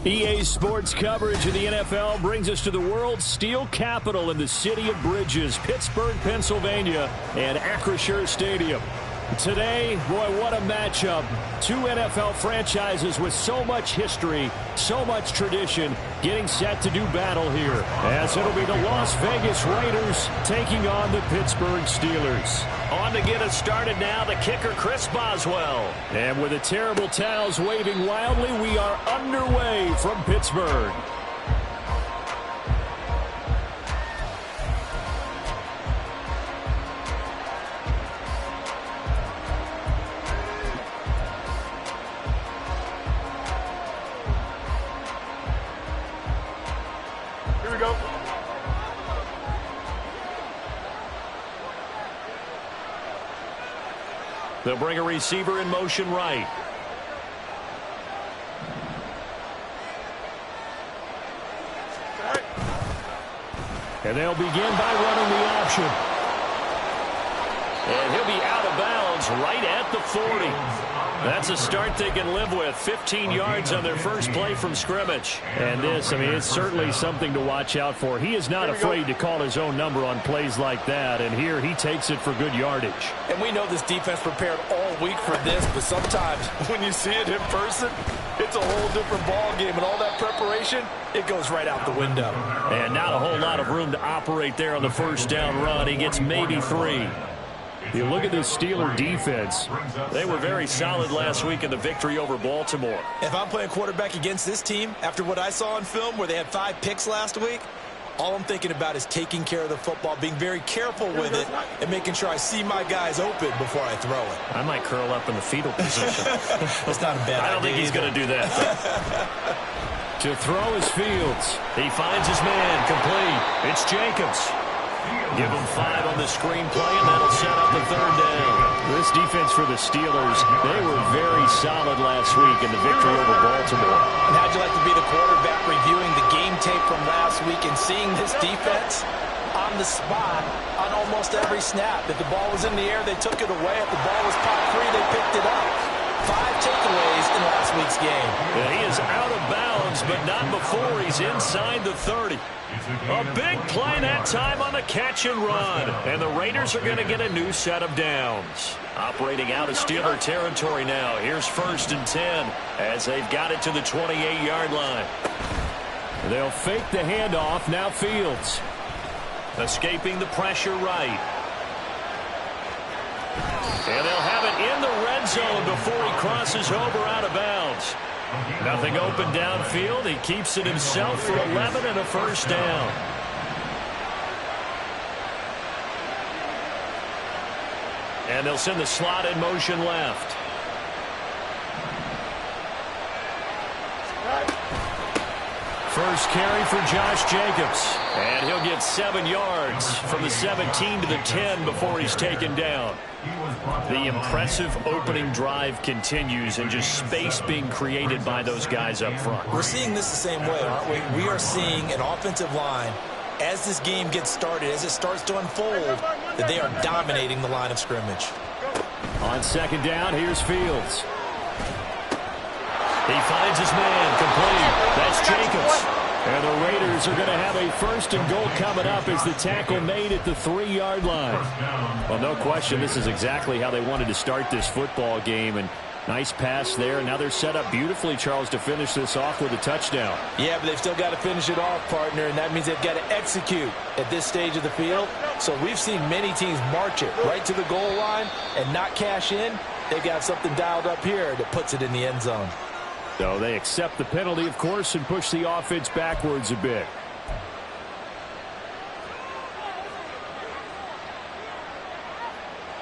EA Sports coverage of the NFL brings us to the world's steel capital in the city of Bridges, Pittsburgh, Pennsylvania, and Acrisure Stadium. Today, boy, what a matchup. Two NFL franchises with so much history, so much tradition, getting set to do battle here, as it'll be the Las Vegas Raiders taking on the Pittsburgh Steelers. On to get us started now, the kicker, Chris Boswell. And with the terrible towels waving wildly, we are underway from Pittsburgh. Here we go. They'll bring a receiver in motion right. And they'll begin by running the option. And he'll be out of bounds right at the 40. That's a start they can live with. 15 yards on their first play from scrimmage. And this, I mean, it's certainly something to watch out for. He is not afraid to call his own number on plays like that. And here he takes it for good yardage. And we know this defense prepared all week for this, but sometimes when you see it in person, it's a whole different ball game. And all that preparation, it goes right out the window. And not a whole lot of room to operate there on the first down run. He gets maybe 3. You look at this Steeler defense. They were very solid last week in the victory over Baltimore. If I'm playing quarterback against this team, after what I saw on film where they had 5 picks last week, all I'm thinking about is taking care of the football, being very careful with it, and making sure I see my guys open before I throw it. I might curl up in the fetal position. That's not a bad idea. I don't think he's going to do that. To throw is Fields. He finds his man, complete. It's Jacobs. Give him 5 on the screen play, and that'll set up the 3rd down. This defense for the Steelers, they were very solid last week in the victory over Baltimore. And how'd you like to be the quarterback reviewing the game tape from last week and seeing this defense on the spot on almost every snap? If the ball was in the air, they took it away. If the ball was popped free, they picked it up. 5 takeaways in last week's game. Yeah, he is out of bounds, but not before he's inside the 30. A big play that time on the catch and run. And the Raiders are going to get a new set of downs. Operating out of Steeler territory now. Here's 1st and 10 as they've got it to the 28-yard line. They'll fake the handoff. Now Fields. Escaping the pressure right. And they'll have it in the red zone before he crosses over out of bounds. Nothing open downfield. He keeps it himself for 11 and a 1st down. And they'll send the slot in motion left. First carry for Josh Jacobs. And he'll get 7 yards from the 17 to the 10 before he's taken down. The impressive opening drive continues and just space being created by those guys up front. We're seeing this the same way, aren't we? We are seeing an offensive line, as this game gets started, as it starts to unfold, that they are dominating the line of scrimmage. On 2nd down, here's Fields. He finds his man, complete. That's Jacobs. And the Raiders are going to have a 1st and goal coming up as the tackle made at the 3-yard line. Well, no question, this is exactly how they wanted to start this football game. And nice pass there. Now they're set up beautifully, Charles, to finish this off with a touchdown. Yeah, but they've still got to finish it off, partner, and that means they've got to execute at this stage of the field. So we've seen many teams march it right to the goal line and not cash in. They've got something dialed up here that puts it in the end zone. So they accept the penalty, of course, and push the offense backwards a bit.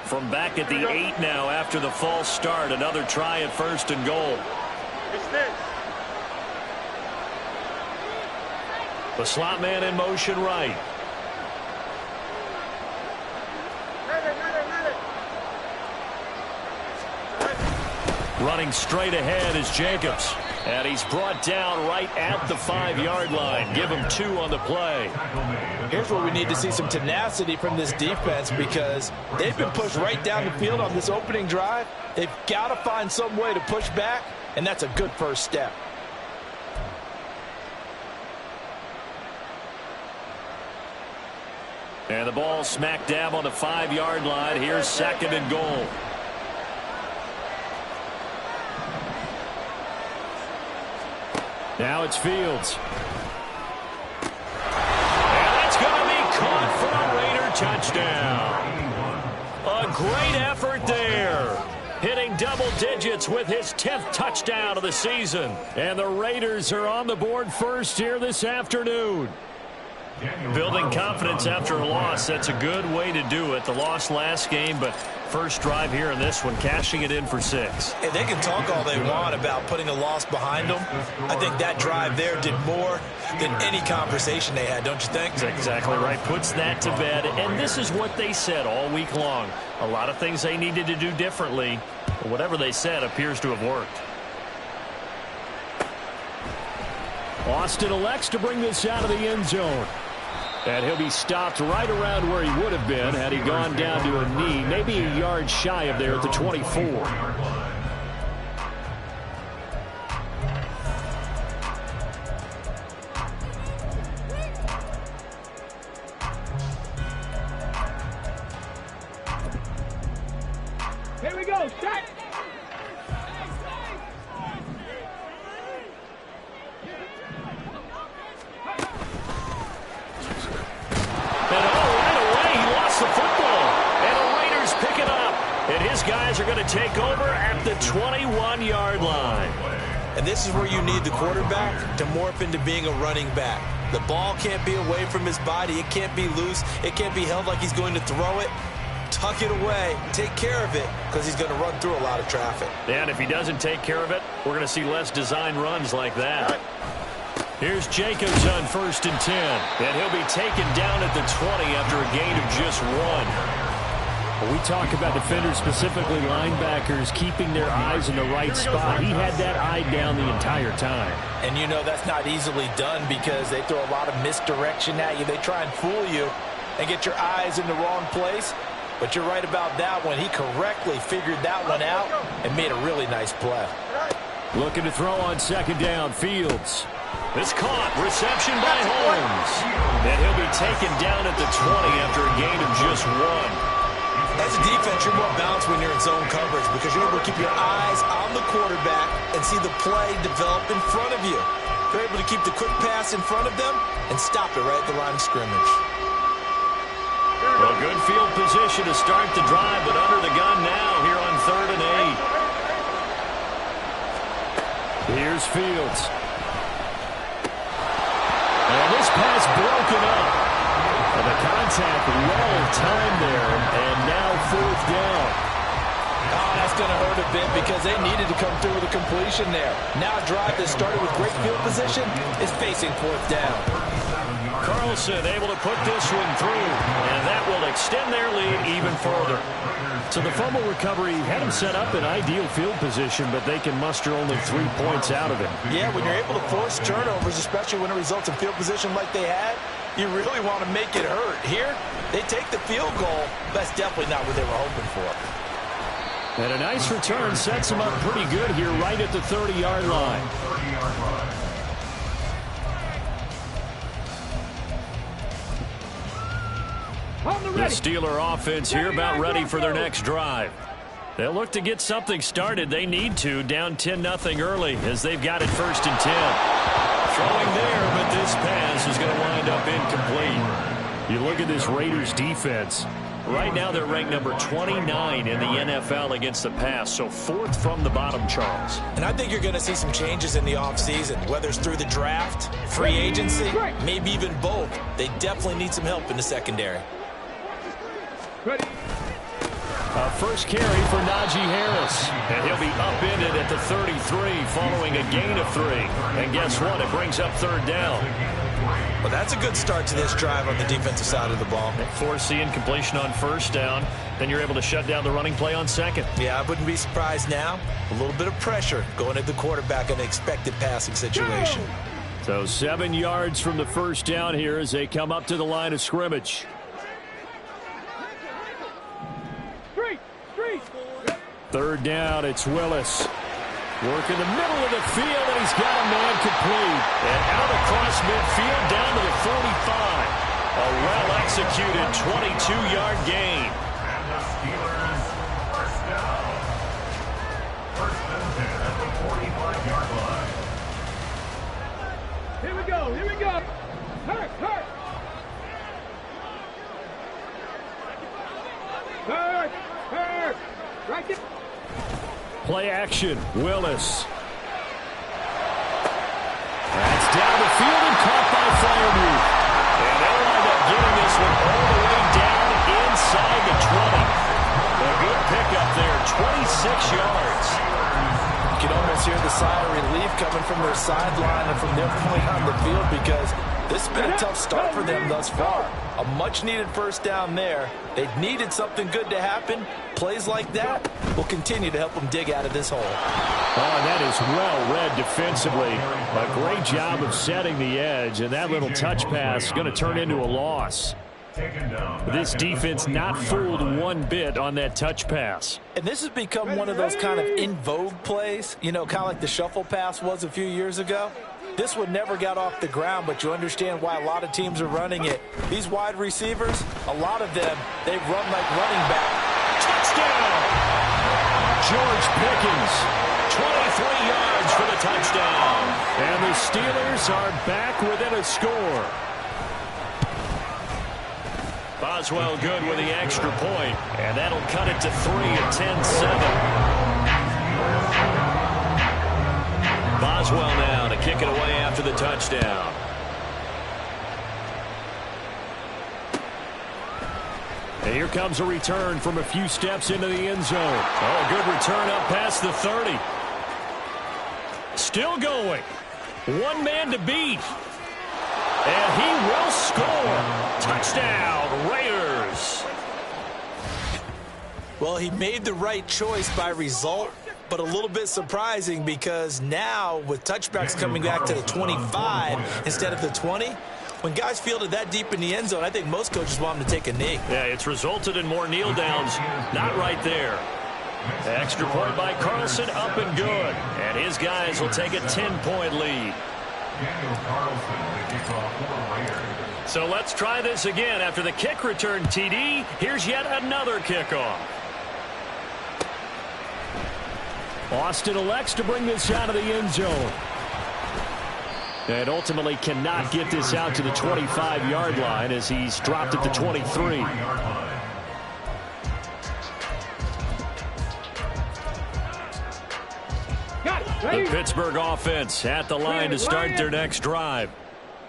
From back at the 8 now after the false start, another try at 1st and goal. The slot man in motion right. Running straight ahead is Jacobs. And he's brought down right at the 5-yard line. Give him 2 on the play. Here's where we need to see some tenacity from this defense, because they've been pushed right down the field on this opening drive. They've got to find some way to push back, and that's a good first step. And the ball smack dab on the 5-yard line. Here's 2nd and goal. Now it's Fields. And that's going to be caught for a Raider touchdown. A great effort there. Hitting double digits with his 10th touchdown of the season. And the Raiders are on the board first here this afternoon. Building confidence after a loss, that's a good way to do it. The loss last game, but first drive here in this one, cashing it in for 6. And they can talk all they want about putting a loss behind them. I think that drive there did more than any conversation they had, don't you think? That's exactly right. Puts that to bed. And this is what they said all week long. A lot of things they needed to do differently. But whatever they said appears to have worked. Austin elects to bring this out of the end zone. And he'll be stopped right around where he would have been had he gone down to a knee, maybe a yard shy of there at the 24. Here we go, set! Guys are going to take over at the 21-yard line. And this is where you need the quarterback to morph into being a running back. The ball can't be away from his body. It can't be loose. It can't be held like he's going to throw it. Tuck it away. Take care of it, because he's going to run through a lot of traffic. And if he doesn't take care of it, we're going to see less design runs like that. Here's Jacobs on 1st and 10. And he'll be taken down at the 20 after a gain of just 1. When we talk about defenders, specifically linebackers, keeping their eyes in the right spot, he had that eye down the entire time. And you know that's not easily done, because they throw a lot of misdirection at you. They try and fool you and get your eyes in the wrong place. But you're right about that one. He correctly figured that one out and made a really nice play. Looking to throw on 2nd down, Fields. It's caught. Reception by Holmes. And he'll be taken down at the 20 after a gain of just 1. As a defense, you're more balanced when you're in zone coverage, because you're able to keep your eyes on the quarterback and see the play develop in front of you. You're able to keep the quick pass in front of them and stop it right at the line of scrimmage. Well, good field position to start the drive, but under the gun now here on 3rd and 8. Here's Fields. And this pass broken up. And the contact, well timed there, and now 4th down. Oh, that's going to hurt a bit, because they needed to come through with a completion there. Now a drive that started with great field position is facing 4th down. Carlson able to put this one through, and that will extend their lead even further. So the fumble recovery had them set up in ideal field position, but they can muster only 3 points out of it. Yeah, when you're able to force turnovers, especially when it results in field position like they had, you really want to make it hurt. Here, they take the field goal. That's definitely not what they were hoping for. And a nice return sets them up pretty good here right at the 30-yard line. The Steeler offense here about ready for their next drive. They'll look to get something started. They need to, down 10-0 early, as they've got it 1st and 10. Throwing there, but this pass is going to wind up incomplete. You look at this Raiders defense. Right now they're ranked number 29 in the NFL against the pass, so 4th from the bottom, Charles. And I think you're going to see some changes in the offseason, whether it's through the draft, free agency, maybe even both. They definitely need some help in the secondary. Ready. First carry for Najee Harris. And he'll be upended at the 33 following a gain of 3. And guess what? It brings up 3rd down. Well, that's a good start to this drive on the defensive side of the ball. Forcing completion on first down. Then you're able to shut down the running play on second. Yeah, I wouldn't be surprised now. A little bit of pressure going at the quarterback in an expected passing situation. So 7 yards from the first down here as they come up to the line of scrimmage. Third down, it's Willis. Working the middle of the field, and he's got a man complete. And out across midfield, down to the 45. A well-executed 22-yard gain. And the Steelers first down. First and 10 at the 45-yard line. Here we go. Hurt. Right there. Play action, Willis. That's down the field and caught by Freiermuth. And they wind up getting this one all the way down inside the 20. A good pickup there, 26 yards. You can almost hear the sigh of relief coming from their sideline and from their point on the field because this has been a tough start for them thus far. A much-needed first down there. They needed something good to happen. Plays like that will continue to help them dig out of this hole. Oh, that is well read defensively. A great job of setting the edge, and that little touch pass is going to turn into a loss. This defense not fooled one bit on that touch pass. And this has become one of those kind of in vogue plays, you know, kind of like the shuffle pass was a few years ago. This one never got off the ground, but you understand why a lot of teams are running it. These wide receivers, a lot of them, they run like running back. Touchdown! George Pickens, 23 yards for the touchdown. And the Steelers are back within a score. Boswell good with the extra point, and that'll cut it to 3 at 10-7. Boswell now to kick it away after the touchdown. And here comes a return from a few steps into the end zone. Oh, good return up past the 30. Still going. One man to beat. And he will score. Touchdown, Raiders. Well, he made the right choice by result, but a little bit surprising because now with touchbacks coming back to the 25 instead of the 20, when guys fielded that deep in the end zone, I think most coaches want them to take a knee. Yeah, it's resulted in more kneel downs. Not right there. The extra point by Carlson, up and good. And his guys will take a 10-point lead. So let's try this again. After the kick return TD, here's yet another kickoff. Austin elects to bring this out of the end zone. And ultimately cannot get this out to the 25-yard line as he's dropped at the 23. The Pittsburgh offense at the line to start their next drive.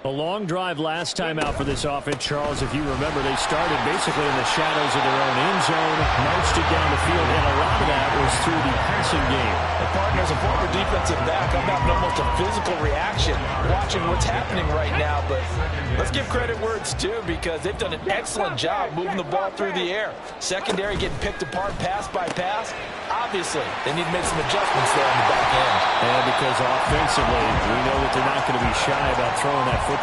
A long drive last time out for this offense, Charles. If you remember, they started basically in the shadows of their own end zone, marched it down the field, and a lot of that was through the passing game. And partner, as a former defensive back, I'm having almost a physical reaction watching what's happening right now. But let's give credit where it's due because they've done an excellent job moving the ball through the air. Secondary getting picked apart pass by pass. Obviously, they need to make some adjustments there on the back end. And because offensively, we know that they're not going to be shy about throwing that football.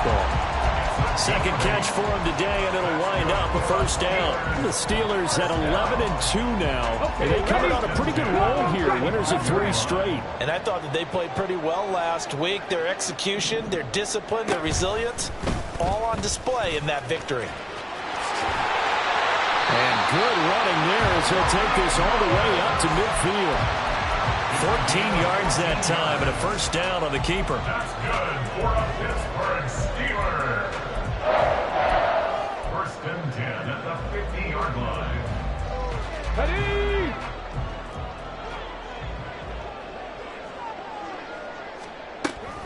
Second catch for him today, and it'll wind up a first down. The Steelers at 11-2 now, and they coming on a pretty good roll here. Winners of 3 straight. And I thought that they played pretty well last week. Their execution, their discipline, their resilience, all on display in that victory. And good running there as he'll take this all the way up to midfield. 14 yards that time and a first down on the keeper. That's good for a Pittsburgh Steelers. First and 10 at the 50-yard line. Ready?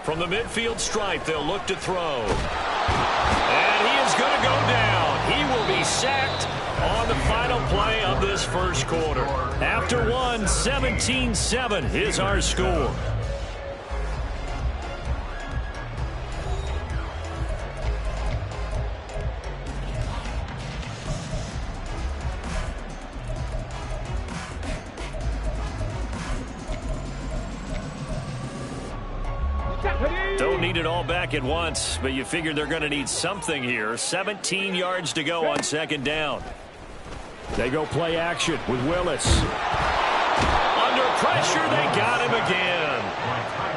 From the midfield stripe, they'll look to throw. And he is going to go down. He will be sacked on the final play of this first quarter. After one, 17-7 is our score. Don't need it all back at once, but you figure they're going to need something here. 17 yards to go on second down. They go play action with Willis. Under pressure, they got him again.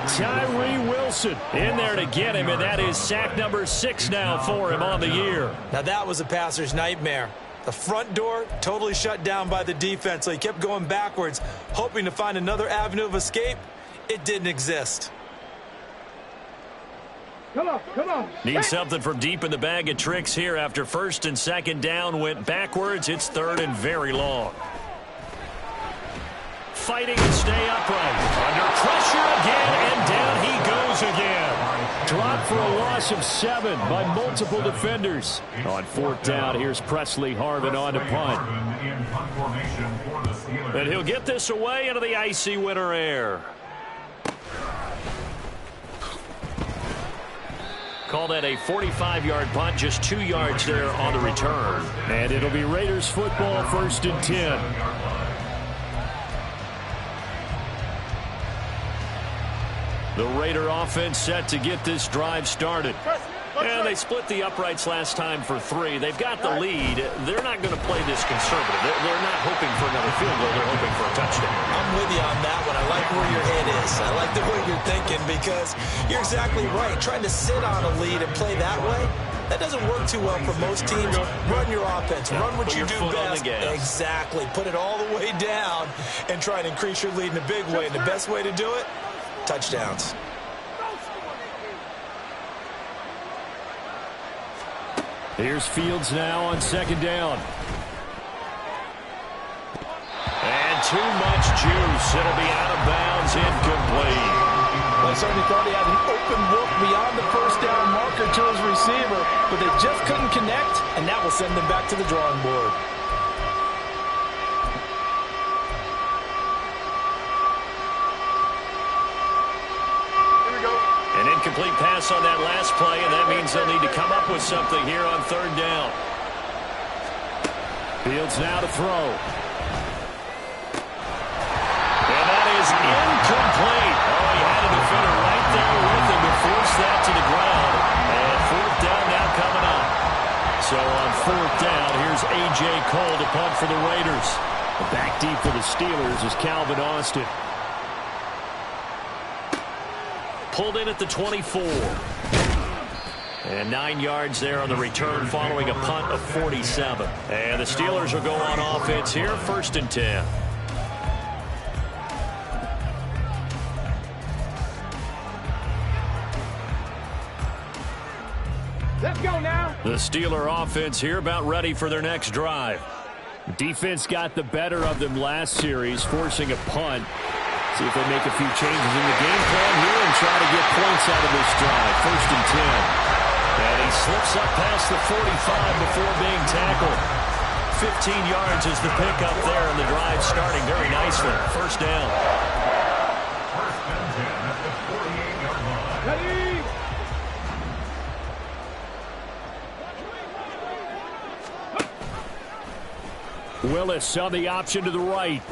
Tyree Wilson In there to get him, and that is sack number 6 now for him on the year. Now that was a passer's nightmare. The front door totally shut down by the defense, so he kept going backwards, hoping to find another avenue of escape. It didn't exist. Come on, come on. Need something from deep in the bag of tricks here after first and second down went backwards. It's third and very long. Fighting to stay upright. Under pressure again, and down he goes again. dropped for a loss of 7 by multiple defenders. On fourth down, here's Presley Harvin on to punt. And he'll get this away into the icy winter air. Call that a 45-yard punt, just 2 yards there on the return. And it'll be Raiders football, 1st and 10. The Raider offense set to get this drive started. And they split the uprights last time for 3. They've got the lead. They're not going to play this conservative. They're not hoping for another field goal. They're hoping for a touchdown. I'm with you on that one. I like where your head is. I like the way you're thinking because you're exactly right. Trying to sit on a lead and play that way, that doesn't work too well for most teams. Run your offense. Run what you do best. Exactly. Put it all the way down and try and increase your lead in a big way. And the best way to do it, touchdowns. Here's Fields now on 2nd down. And too much juice. It'll be out of bounds, incomplete. Well, certainly thought he had an open look beyond the first down marker to his receiver, but they just couldn't connect, and that will send them back to the drawing board. An incomplete pass on that last play, and that means they'll need to come up with something here on 3rd down. Fields now to throw. And that is incomplete. Oh, he had a defender right there with him to force that to the ground. And 4th down now coming up. So on 4th down, here's A.J. Cole to punt for the Raiders. Back deep for the Steelers is Calvin Austin. Pulled in at the 24. And 9 yards there on the return following a punt of 47. And the Steelers will go on offense here, 1st and 10. Let's go now. The Steeler offense here about ready for their next drive. Defense got the better of them last series, forcing a punt. See if they make a few changes in the game plan here and try to get points out of this drive. 1st and 10. And he slips up past the 45 before being tackled. 15 yards is the pickup there, and the drive starting very nicely. 1st down. 1st and 10 at the 48-yard line. Ready? Willis on the option to the right.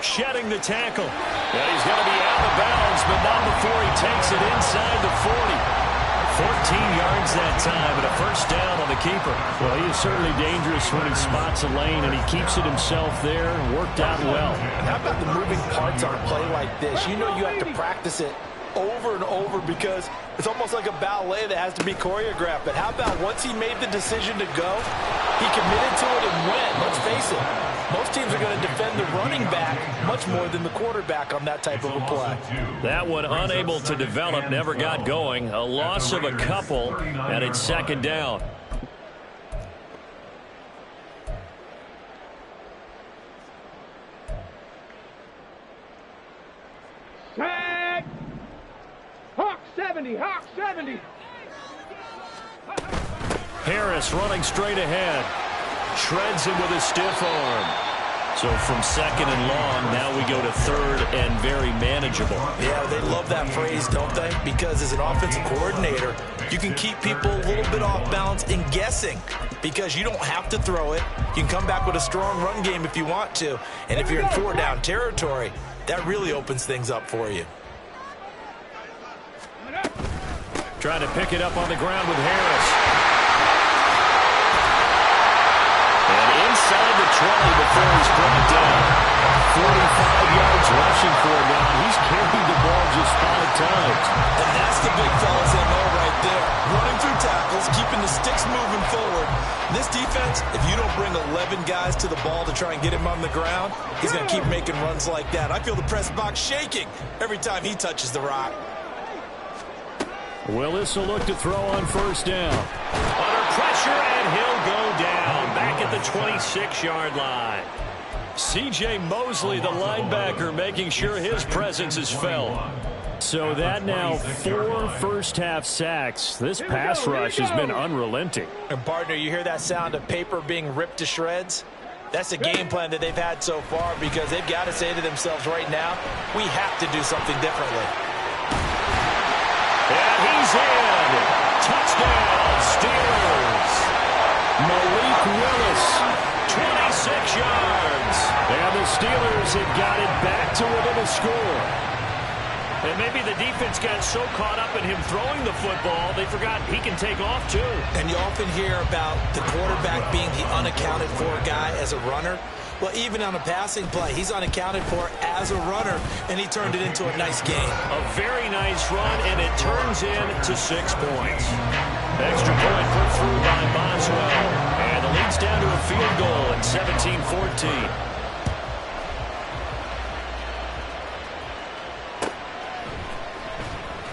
Shedding the tackle. And he's going to be out of bounds, but not before he takes it inside the 40. 14 yards that time, and a 1st down on the keeper. Well, he is certainly dangerous when he spots a lane, and he keeps it himself there and worked out well. And how about the moving parts on a play like this? You know you have to practice it over and over because it's almost like a ballet that has to be choreographed. But how about once he made the decision to go, he committed to it and went. Let's face it, most teams are going to defend the running back much more than the quarterback on that type of a play. That one unable to develop, never got going. A loss of a couple, and it's 2nd down. Tag! Hawk 70, Hawk 70. Harris running straight ahead. Shreds him with a stiff arm. So from 2nd and long, now we go to 3rd and very manageable. Yeah, they love that phrase, don't they? Because as an offensive coordinator, you can keep people a little bit off balance and guessing because you don't have to throw it. You can come back with a strong run game if you want to. And if you're in 4-down territory, that really opens things up for you. Trying to pick it up on the ground with Harris. And inside the 20 before he's brought down. 45 yards rushing for him now. He's carried the ball just 5 times. And that's the big fellas in there right there. Running through tackles, keeping the sticks moving forward. This defense, if you don't bring 11 guys to the ball to try and get him on the ground, he's going to keep making runs like that. I feel the press box shaking every time he touches the rock. Willis will look to throw on first down. Under pressure, and he'll go down. Back at the 26-yard line. C.J. Mosley, the linebacker, making sure his presence is felt. So that now 4 first-half sacks. This pass rush has been unrelenting. And, partner, you hear that sound of paper being ripped to shreds? That's the game plan that they've had so far because they've got to say to themselves right now, we have to do something differently. And he's in. Touchdown, Steelers. Malik Willis. 26 yards. And the Steelers have got it back to within a score. And maybe the defense got so caught up in him throwing the football, they forgot he can take off too. And you often hear about the quarterback being the unaccounted for guy as a runner. Well, even on a passing play, he's unaccounted for as a runner, and he turned it into a nice game. A very nice run, and it turns into 6 points. Extra point put through by Boswell. And the lead's down to a field goal at 17-14.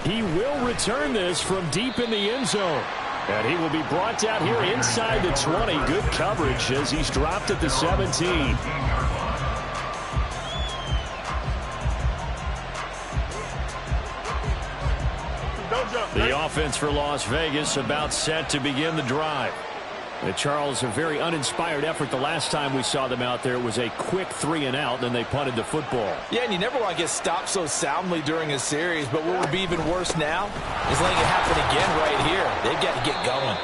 He will return this from deep in the end zone. And he will be brought down here inside the 20. Good coverage as he's dropped at the 17. The offense for Las Vegas about set to begin the drive. Charles, a very uninspired effort the last time we saw them out there. It was a quick 3-and-out, and then they punted the football. Yeah, and you never want to get stopped so soundly during a series, but what would be even worse now is letting it happen again right here. They've got to get going.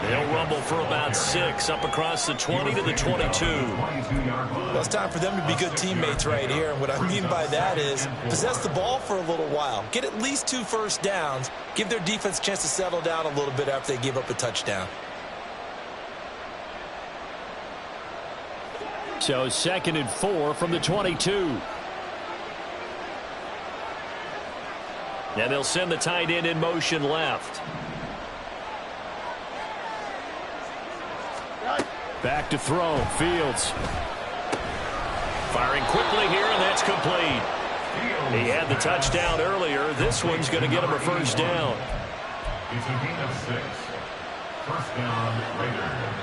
They'll rumble for about 6 up across the 20 to the 22. Well, it's time for them to be good teammates right here, and what I mean by that is possess the ball for a little while. Get at least 2 first downs. Give their defense a chance to settle down a little bit after they give up a touchdown. So 2nd and 4 from the 22. And they'll send the tight end in motion left. Back to throw. Fields. Firing quickly here, and that's complete. He had the touchdown earlier. This one's going to get him a first down. It's a gain of 6. First down, Raiders.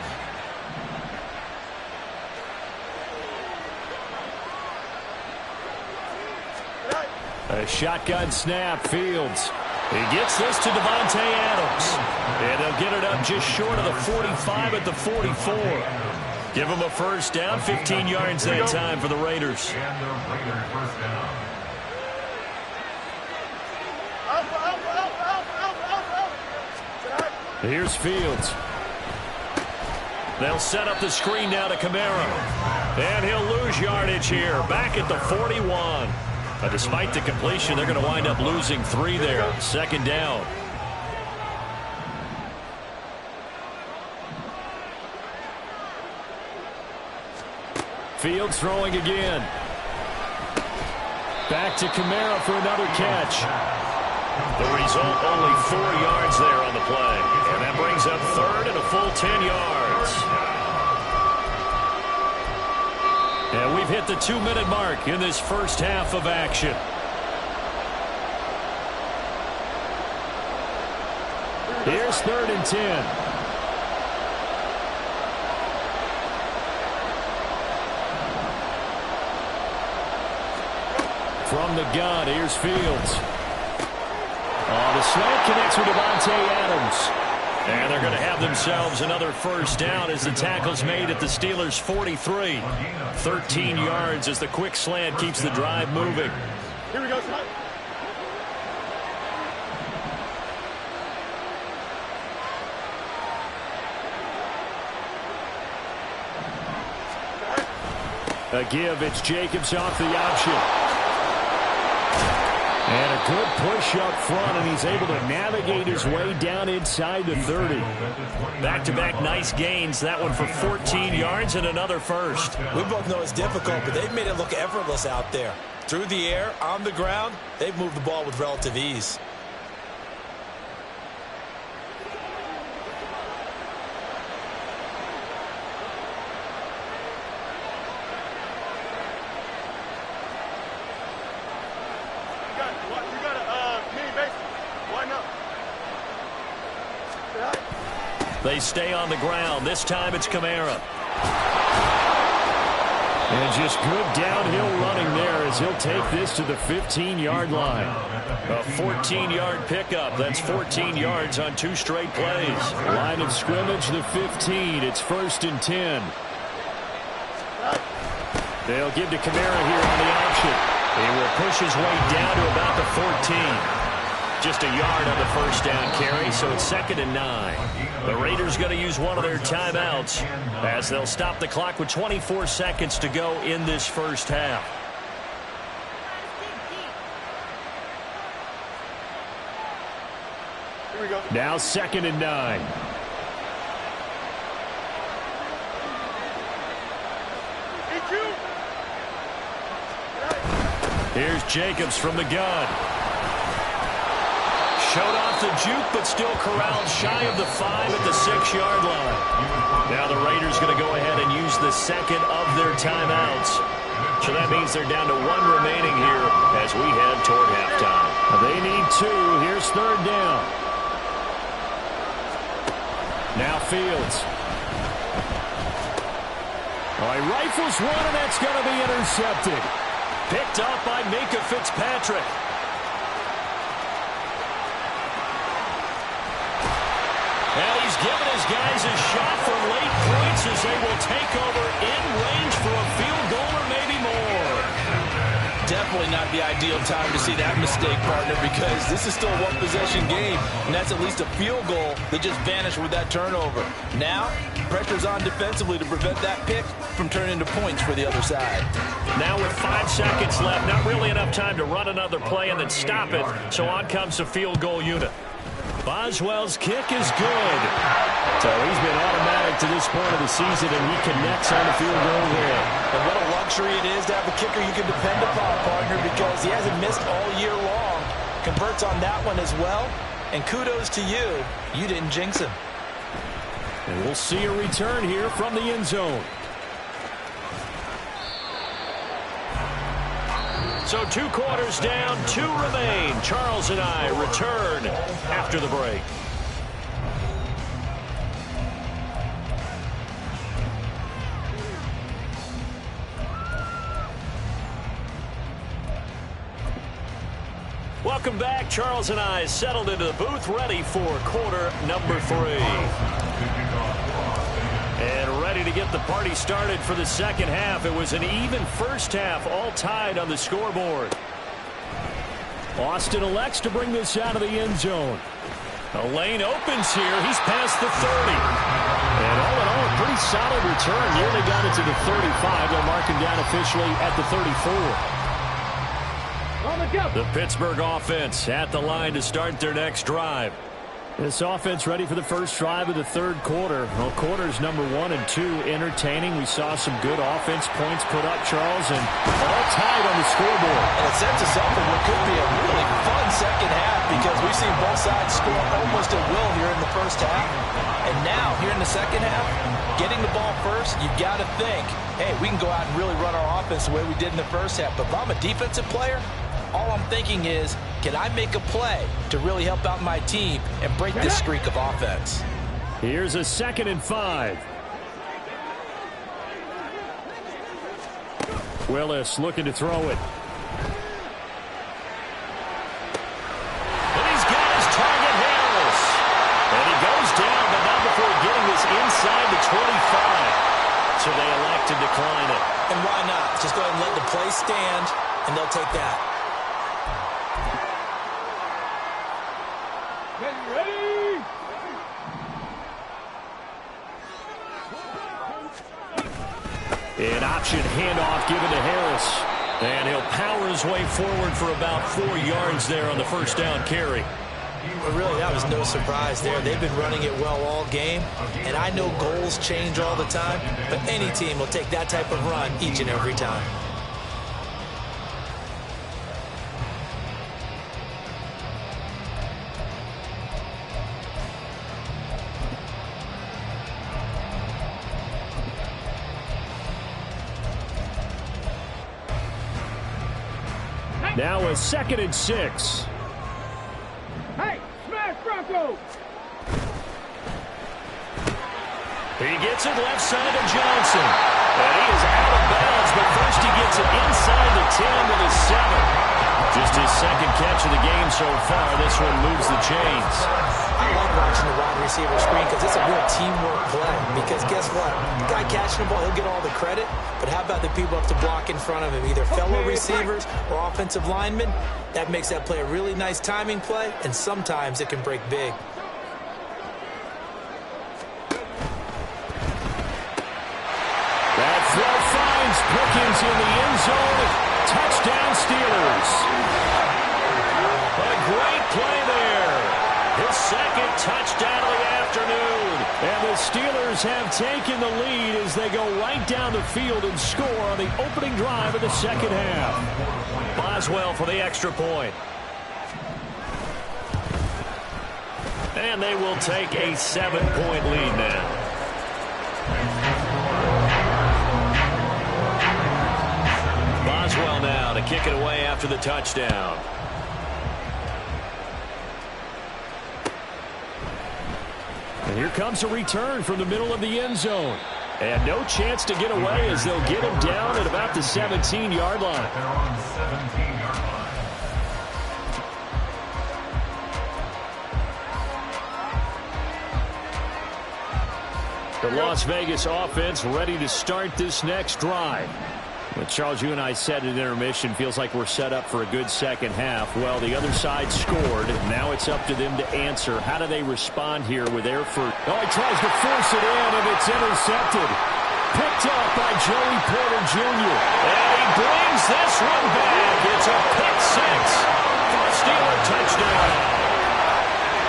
A shotgun snap. Fields. He gets this to Davante Adams. And they'll get it up just short of the 45 at the 44. Give him a first down. 15 yards that time for the Raiders. And the Raiders first down. Here's Fields. They'll set up the screen now to Kamara. And he'll lose yardage here. Back at the 41. Despite the completion, they're going to wind up losing 3 there. 2nd down. Fields throwing again. Back to Kamara for another catch. The result, only 4 yards there on the play. And that brings up 3rd and a full 10 yards. And we've hit the 2-minute mark in this first half of action. Here's 3rd and 10. From the gun, here's Fields. The slant connects with Davante Adams. And they're going to have themselves another first down as the tackle's made at the Steelers' 43. 13 yards as the quick slant keeps the drive moving. Here we go. A give, it's Jacobs off the option. And a good push up front, and he's able to navigate his way down inside the 30. Back-to-back nice gains. That one for 14 yards and another first. We both know it's difficult, but they've made it look effortless out there. Through the air, on the ground, they've moved the ball with relative ease. They stay on the ground. This time it's Kamara. And just good downhill running there as he'll take this to the 15-yard line. A 14-yard pickup. That's 14 yards on 2 straight plays. Line of scrimmage, the 15. It's 1st and 10. They'll give to Kamara here on the option. He will push his way down to about the 14. Just a yard on the first down carry, so it's 2nd and 9. The Raiders going to use one of their timeouts as they'll stop the clock with 24 seconds to go in this first half. Here we go. Now 2nd and 9. Here's Jacobs from the gun. Showed off the juke, but still corralled shy of the 5 at the 6-yard line. Now the Raiders going to go ahead and use the second of their timeouts. So that means they're down to 1 remaining here as we head toward halftime. They need 2. Here's 3rd down. Now Fields. Oh, he rifles one, and that's going to be intercepted. Picked up by Minkah Fitzpatrick. And he's given his guys a shot for late points as they will take over in range for a field goal or maybe more. Definitely not the ideal time to see that mistake, partner, because this is still a one-possession game, and that's at least a field goal that just vanished with that turnover. Now, pressure's on defensively to prevent that pick from turning into points for the other side. Now with 5 seconds left, not really enough time to run another play and then stop it, so on comes the field goal unit. Boswell's kick is good. So he's been automatic to this point of the season, and he connects on the field goal there. And what a luxury it is to have a kicker you can depend upon, partner, because he hasn't missed all year long. Converts on that one as well. And kudos to you. You didn't jinx him. And we'll see a return here from the end zone. So 2 quarters down, 2 remain. Charles and I return after the break. Welcome back. Charles and I settled into the booth, ready for quarter number 3. And ready to get the party started for the second half. It was an even first half, all tied on the scoreboard. Austin elects to bring this out of the end zone. A lane opens here. He's past the 30. And all in all, a pretty solid return. Nearly got it to the 35. They'll mark him down officially at the 34. The Pittsburgh offense at the line to start their next drive. This offense ready for the first drive of the third quarter. Well, quarters number 1 and 2 entertaining. We saw some good offense points put up, Charles, and all tied on the scoreboard. And it sets us up for what could be a really fun second half because we've seen both sides score almost at will here in the first half. And now, here in the second half, getting the ball first, you've got to think, hey, we can go out and really run our offense the way we did in the first half. But if I'm a defensive player, all I'm thinking is, can I make a play to really help out my team and break this streak of offense? Here's a 2nd and 5. Willis looking to throw it. And he's got his target, Harris. And he goes down, but not before getting this inside the 25. So they elect to decline it. And why not? Just go ahead and let the play stand, and they'll take that. Ready? An option handoff given to Harris. And he'll power his way forward for about 4 yards there on the first down carry. But really, that was no surprise there. They've been running it well all game, and I know goals change all the time, but any team will take that type of run each and every time. Now a 2nd and 6. Hey, smash Bronco! He gets it left side of Johnson. And he is out of bounds, but first he gets it inside the 10 to the 7. Just his 2nd catch of the game so far. This one moves the chains. I like watching the wide receiver screen because it's a real teamwork play. Because guess what? The guy catching the ball, he'll get all the credit. But how about the people up to block in front of him, either fellow receivers or offensive linemen? That makes that play a really nice timing play, and sometimes it can break big. That throw finds Pickens in the end zone. Touchdown Steelers. A great play there. His 2nd touchdown of the afternoon. And the Steelers have taken the lead as they go right down the field and score on the opening drive of the 2nd half. Boswell for the extra point. And they will take a 7-point lead now. Boswell now to kick it away after the touchdown. And here comes a return from the middle of the end zone. And no chance to get away as they'll get him down at about the 17-yard line. They're on the 17-yard line. The Las Vegas offense ready to start this next drive. Well, Charles, you and I said at intermission, feels like we're set up for a good second half. Well, the other side scored. Now it's up to them to answer. How do they respond here with their first? Oh, he tries to force it in, and it's intercepted. Picked up by Joey Porter Jr. And he brings this one back. It's a pick 6 for a Steeler touchdown.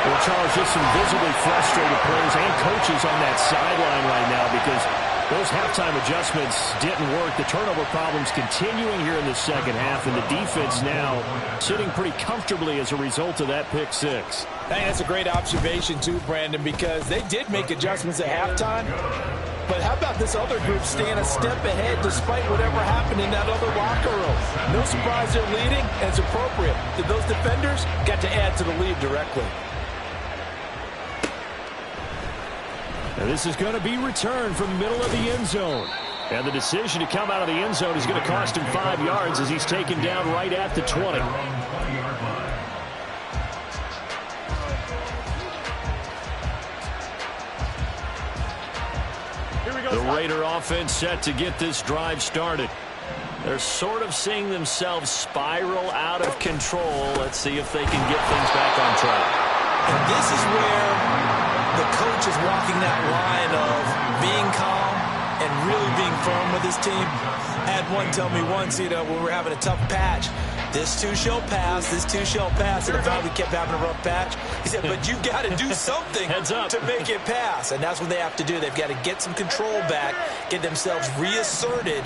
Well, Charles, just some visibly frustrated players and coaches on that sideline right now because those halftime adjustments didn't work. The turnover problems continuing here in the second half, and the defense now sitting pretty comfortably as a result of that pick 6. Hey, that's a great observation, too, Brandon, because they did make adjustments at halftime. But how about this other group staying a step ahead despite whatever happened in that other locker room? No surprise they're leading, and it's appropriate. Those defenders got to add to the lead directly. And this is going to be returned from the middle of the end zone. And the decision to come out of the end zone is going to cost him 5 yards as he's taken down right at the 20. The Raider offense set to get this drive started. They're sort of seeing themselves spiral out of control. Let's see if they can get things back on track. And this is where the coach is walking that line of being calm and really being firm with his team. I had one tell me once, when we're having a tough patch, this too shall pass, this too shall pass. And if we kept having a rough patch, he said, but you've got to do something Heads up. to make it pass. And that's what they have to do. They've got to get some control back, get themselves reasserted,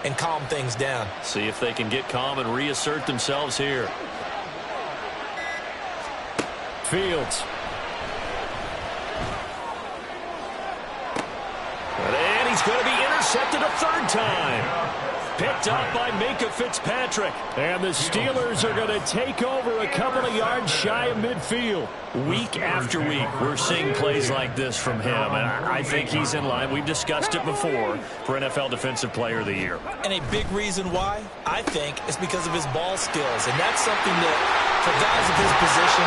and calm things down. See if they can get calm and reassert themselves here. Fields. And he's going to be intercepted a 3rd time. Picked up by Minkah Fitzpatrick. And the Steelers are going to take over a couple of yards shy of midfield. Week after week, we're seeing plays like this from him, and I think he's in line. We've discussed it before for NFL Defensive Player of the Year. And a big reason why, I think, is because of his ball skills. And that's something that, for guys of his position,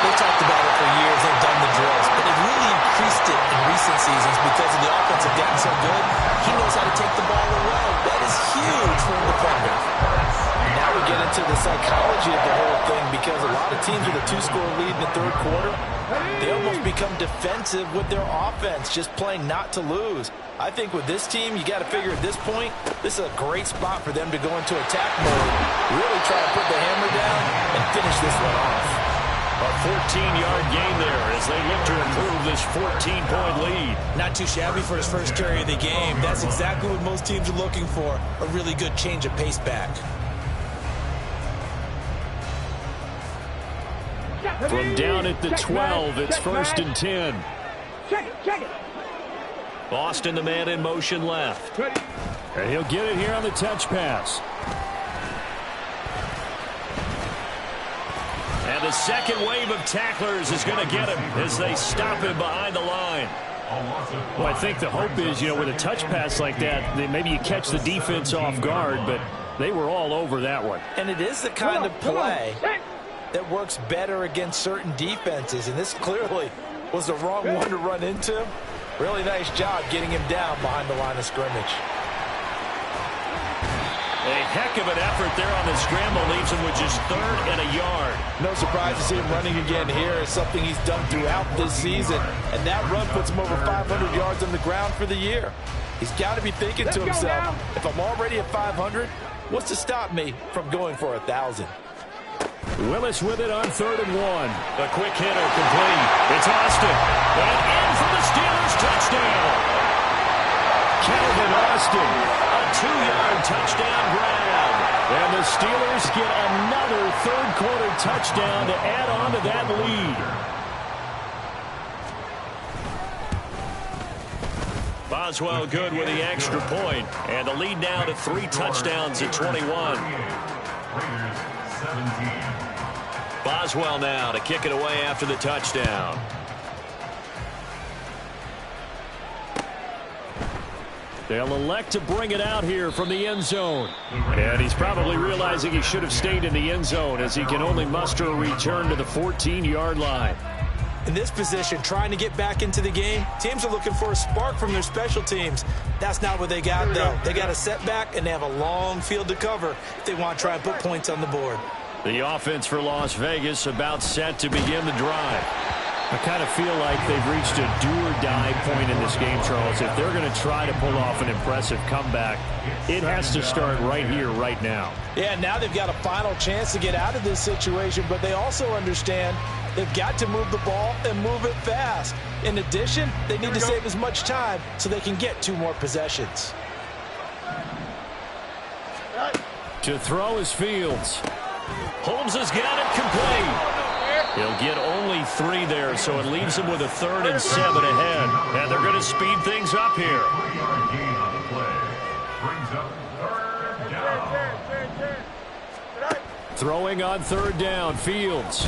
they've talked about it for years. They've done the drills. But they've really increased it in recent seasons because of the offense have gotten so good. He knows how to take the ball away. That is huge for a defender. Now we get into the psychology of the whole thing because a lot of teams with a 2-score lead in the 3rd quarter, They almost become defensive with their offense, just playing not to lose. I think with this team, you got to figure at this point, this is a great spot for them to go into attack mode, really try to put the hammer down and finish this one off. A 14-yard gain there as they look to improve this 14-point lead. Not too shabby for his first carry of the game. That's exactly what most teams are looking for, a really good change of pace back. From down at the 12, it's 1st and 10. Check it. Boston, the man in motion left. And he'll get it here on the touch pass. And the second wave of tacklers is going to get him as they stop him behind the line. Well, I think the hope is, with a touch pass like that, maybe you catch the defense off guard, but they were all over that one. And it is the kind of play that works better against certain defenses, and this clearly was the wrong one to run into him. Really nice job getting him down behind the line of scrimmage. A heck of an effort there on the scramble leaves him with just 3rd and a yard. No surprise to see him running again here. It's something he's done throughout this season, and that run puts him over 500 yards on the ground for the year. He's got to be thinking to himself, if I'm already at 500, what's to stop me from going for 1,000? Willis with it on 3rd and 1. A quick hitter complete. It's Austin. And in for the Steelers touchdown. Calvin Austin. A 2-yard touchdown grab. And the Steelers get another third-quarter touchdown to add on to that lead. Boswell good with the extra point. And the lead now to 3 touchdowns at 21. Boswell now to kick it away after the touchdown. They'll elect to bring it out here from the end zone. And he's probably realizing he should have stayed in the end zone as he can only muster a return to the 14-yard line. In this position, trying to get back into the game, teams are looking for a spark from their special teams. That's not what they got, though. They got a setback, and they have a long field to cover if they want to try and put points on the board. The offense for Las Vegas about set to begin the drive. I kind of feel like they've reached a do-or-die point in this game, Charles. If they're going to try to pull off an impressive comeback, it has to start right here, right now. Yeah, now they've got a final chance to get out of this situation, but they also understand they've got to move the ball and move it fast. In addition, they need to save as much time so they can get 2 more possessions. To throw is Fields. Holmes has got it complete. He'll get only 3 there, so it leaves him with a 3rd and 7 ahead. And they're going to speed things up here. Throwing on 3rd down, Fields.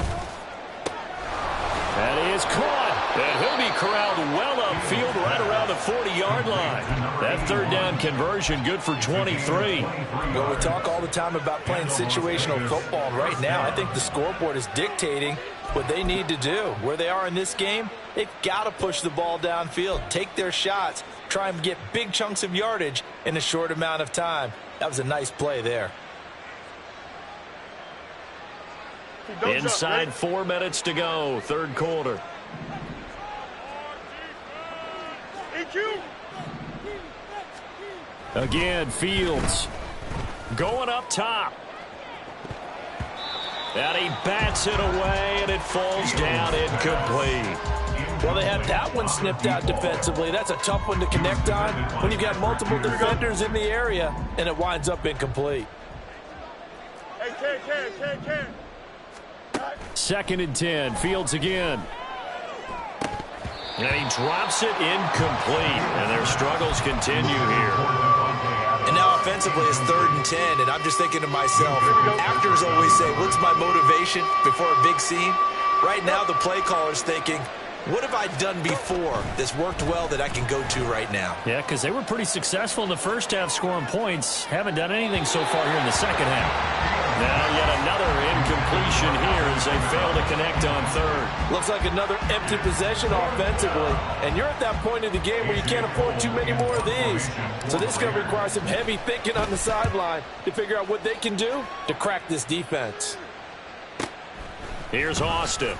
That is caught. And he'll be corralled well upfield right around the 40-yard line. That 3rd down conversion good for 23. Well, we talk all the time about playing situational football. Right now, I think the scoreboard is dictating what they need to do. Where they are in this game, they've got to push the ball downfield, take their shots, try and get big chunks of yardage in a short amount of time. That was a nice play there. Inside 4 minutes to go, 3rd quarter. Again, Fields. Going up top. And he bats it away, and it falls down incomplete. Well, they had that one snipped out defensively. That's a tough one to connect on when you've got multiple defenders in the area, and it winds up incomplete. Hey, 2nd and 10. Fields again. And he drops it incomplete. And their struggles continue here. And now offensively it's 3rd and 10. And I'm just thinking to myself, actors always say, what's my motivation before a big scene? Right now the play caller's thinking, what have I done before that's worked well that I can go to right now? Yeah, because they were pretty successful in the first half scoring points. Haven't done anything so far here in the second half. Now yet another incompletion here as they fail to connect on 3rd. Looks like another empty possession offensively. And you're at that point in the game where you can't afford too many more of these. So this is going to require some heavy thinking on the sideline to figure out what they can do to crack this defense. Here's Austin.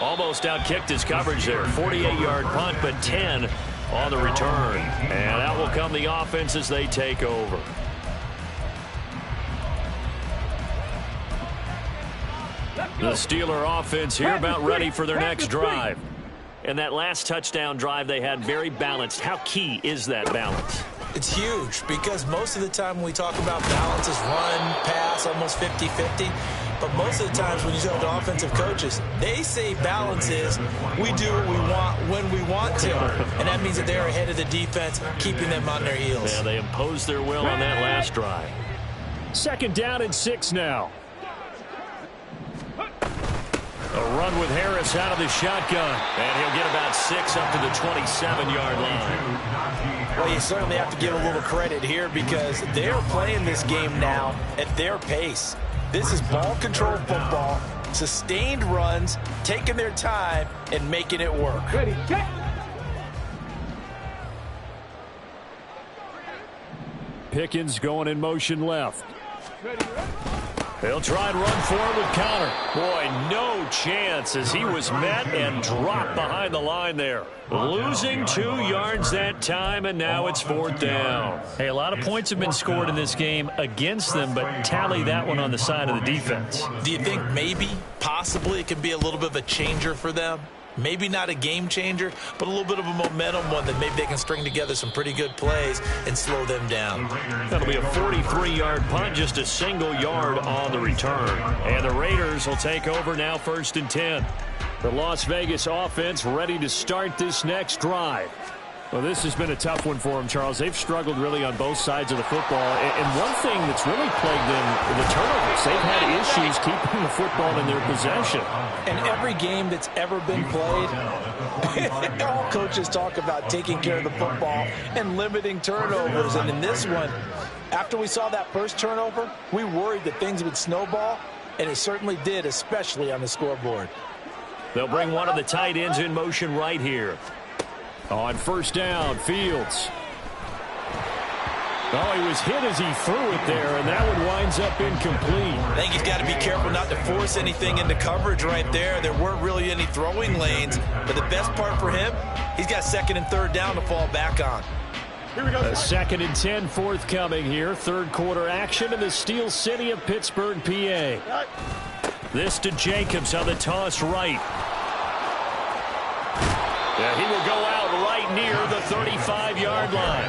Almost outkicked his coverage there. 48-yard punt, but 10 on the return. And out will come the offense as they take over. The Steeler offense here about ready for their next drive. And that last touchdown drive they had very balanced. How key is that balance? It's huge because most of the time when we talk about balance is run, pass, almost 50-50. But most of the times when you talk to offensive coaches, they say balance is we do what we want when we want to. And that means that they're ahead of the defense, keeping them on their heels. Yeah, they imposed their will on that last drive. 2nd down and 6 now. A run with Harris out of the shotgun. And he'll get about 6 up to the 27-yard line. Well, you certainly have to give a little credit here because they're playing this game now at their pace. This is ball control football, sustained runs, taking their time, and making it work. Ready, check. Pickens going in motion left. Ready, ready. They'll try and run forward with Conner. Boy, no chance as he was met and dropped behind the line there. Losing 2 yards that time, and now it's 4th down. Hey, a lot of points have been scored in this game against them, but tally that one on the side of the defense. Do you think maybe, possibly, it could be a little bit of a changer for them? Maybe not a game changer, but a little bit of a momentum one that maybe they can string together some pretty good plays and slow them down. That'll be a 43-yard punt, just a single yard on the return. And the Raiders will take over now 1st and 10. The Las Vegas offense ready to start this next drive. Well, this has been a tough one for them, Charles. They've struggled really on both sides of the football. And one thing that's really plagued them, the turnovers. They've had issues keeping the football in their possession. And every game that's ever been played, all coaches talk about taking care of the football and limiting turnovers. And in this one, after we saw that first turnover, we worried that things would snowball, and it certainly did, especially on the scoreboard. They'll bring one of the tight ends in motion right here. On 1st down, Fields. Oh, he was hit as he threw it there, and that one winds up incomplete. I think he's got to be careful not to force anything into coverage right there. There weren't really any throwing lanes, but the best part for him, he's got 2nd and 3rd down to fall back on. Here we go. A 2nd and 10 forthcoming here. 3rd quarter action in the Steel City of Pittsburgh, PA. This to Jacobs on the toss right. Yeah, he will go out right near the 35-yard line.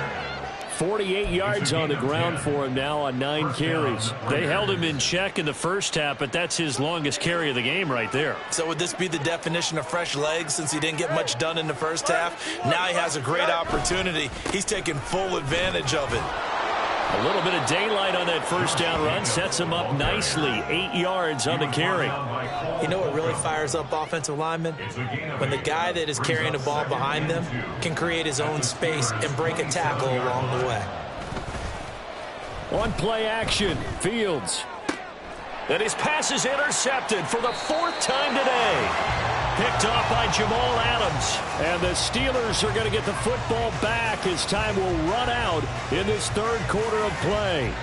48 yards on the ground for him now on 9 carries. They held him in check in the first half, but that's his longest carry of the game right there. So would this be the definition of fresh legs since he didn't get much done in the first half? Now he has a great opportunity. He's taking full advantage of it. A little bit of daylight on that 1st down run sets him up nicely. 8 yards on the carry. You know what really fires up offensive linemen? When the guy that is carrying the ball behind them can create his own space and break a tackle along the way. On play action, Fields. And his pass is intercepted for the 4th time today. Picked off by Jamal Adams. And the Steelers are going to get the football back as time will run out in this 3rd quarter of play.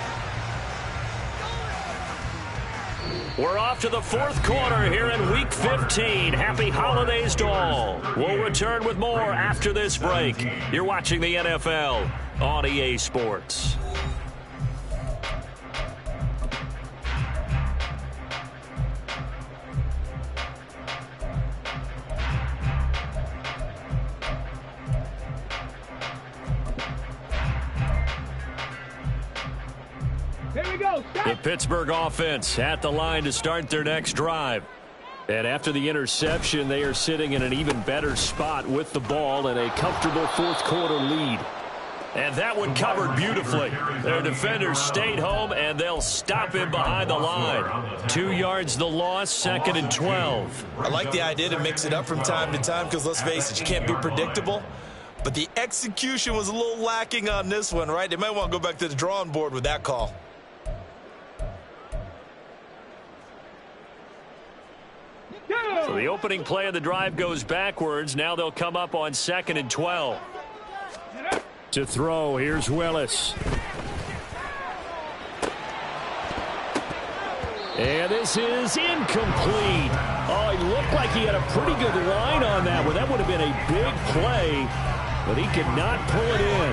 We're off to the 4th quarter here in Week 15. Happy holidays to all. We'll return with more after this break. You're watching the NFL on EA Sports. The Pittsburgh offense at the line to start their next drive. And after the interception, they are sitting in an even better spot with the ball and a comfortable 4th quarter lead. And that one covered beautifully. Their defenders stayed home, and they'll stop him behind the line. 2 yards the loss, 2nd and 12. I like the idea to mix it up from time to time because, let's face it, you can't be predictable. But the execution was a little lacking on this one, right? They might want to go back to the drawing board with that call. So the opening play of the drive goes backwards. Now they'll come up on 2nd and 12. To throw, here's Willis. And this is incomplete. Oh, he looked like he had a pretty good line on that one. That would have been a big play, but he could not pull it in.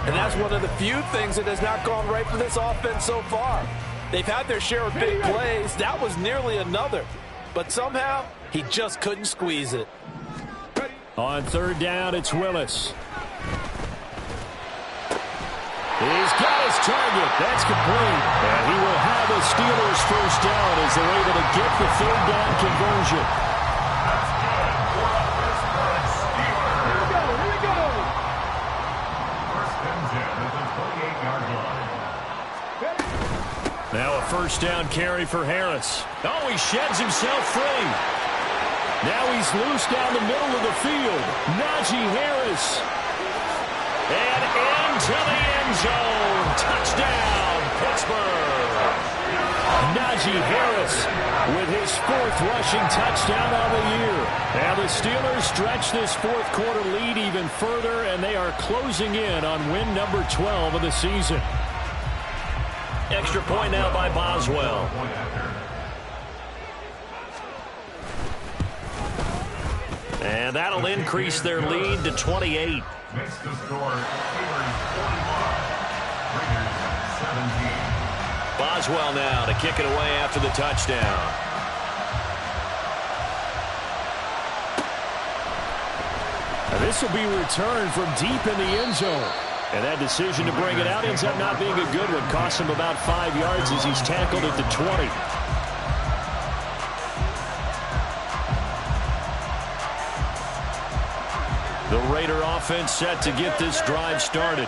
And that's one of the few things that has not gone right for this offense so far. They've had their share of big plays. That was nearly another. But somehow, he just couldn't squeeze it. On third down, it's Willis. He's got his target. That's complete. And he will have the Steelers first down as they're able to get the third down conversion. Here we go. First and 10 at the 28-yard line. Now a first down carry for Harris. Oh, he sheds himself free. Now he's loose down the middle of the field. Najee Harris. And into the end zone. Touchdown, Pittsburgh. Najee Harris with his 4th rushing touchdown on the year. And the Steelers stretch this 4th quarter lead even further, and they are closing in on win number 12 of the season. Extra point now by Boswell. And that'll increase their lead to 28. Makes the score Steelers 45, Raiders 17. Boswell now to kick it away after the touchdown. And this will be returned from deep in the end zone. And that decision to bring it out ends up not being a good one. Costs him about 5 yards as he's tackled at the 20. The Raider offense set to get this drive started.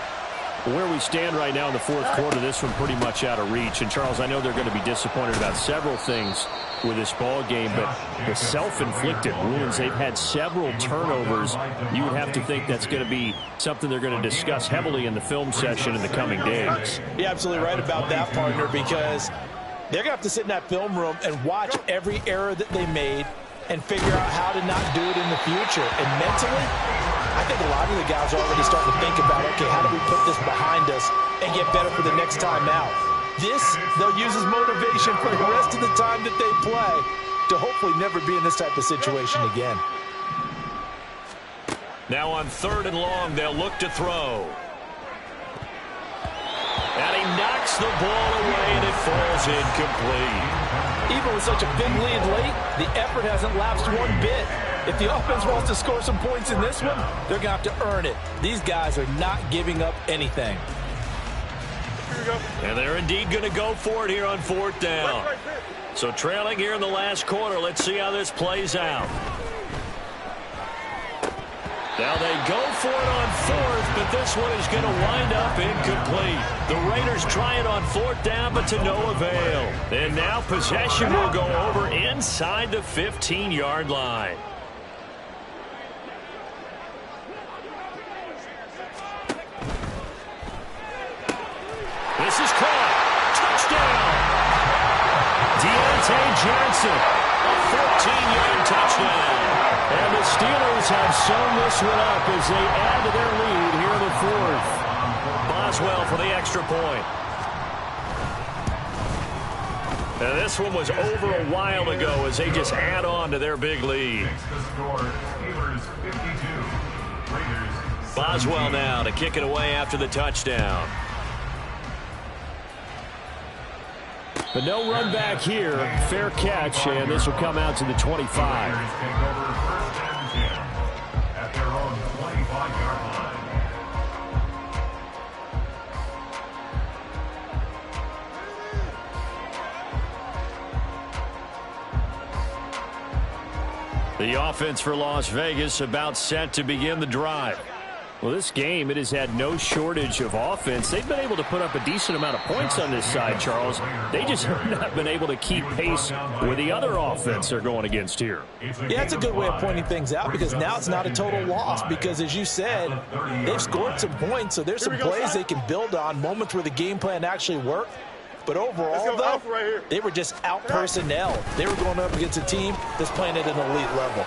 Where we stand right now in the 4th quarter, this one pretty much out of reach. And, Charles, I know they're going to be disappointed about several things with this ball game, but the self-inflicted wounds, they've had several turnovers. You would have to think that's going to be something they're going to discuss heavily in the film session in the coming days. You're absolutely right about that, partner, because they're going to have to sit in that film room and watch every error that they made and figure out how to not do it in the future. And mentally, I think a lot of the guys are already starting to think about, okay, how do we put this behind us and get better for the next time out? This, they'll use as motivation for the rest of the time that they play to hopefully never be in this type of situation again. Now on 3rd and long, they'll look to throw. And he knocks the ball away, and it falls incomplete. Even with such a big lead late, the effort hasn't lapsed one bit. If the offense wants to score some points in this one, they're going to have to earn it. These guys are not giving up anything. Here we go. And they're indeed going to go for it here on 4th down. Right there. So trailing here in the last quarter. Let's see how this plays out. Now they go for it on 4th, but this one is going to wind up incomplete. The Raiders try it on 4th down, but to no avail. And now possession will go over inside the 15-yard line. This is caught. Touchdown. Deontay Johnson. A 14-yard touchdown. And the Steelers have sewn this one up as they add to their lead here in the 4th. Boswell for the extra point. And this one was over a while ago as they just add on to their big lead. Makes the score Steelers 52, Raiders Boswell now to kick it away after the touchdown. But no run back here. Fair catch, and this will come out to the 25. Raiders take over 1st and 10 at their own 25-yard line. The offense for Las Vegas about set to begin the drive. Well, this game, it has had no shortage of offense. They've been able to put up a decent amount of points on this side, Charles. They just have not been able to keep pace with the other offense they're going against here. Yeah, it's a good way of pointing things out because now it's not a total loss because, as you said, they've scored some points, so there's some plays they can build on, moments where the game plan actually worked. But overall, though, they were just out-personnel. They were going up against a team that's playing at an elite level.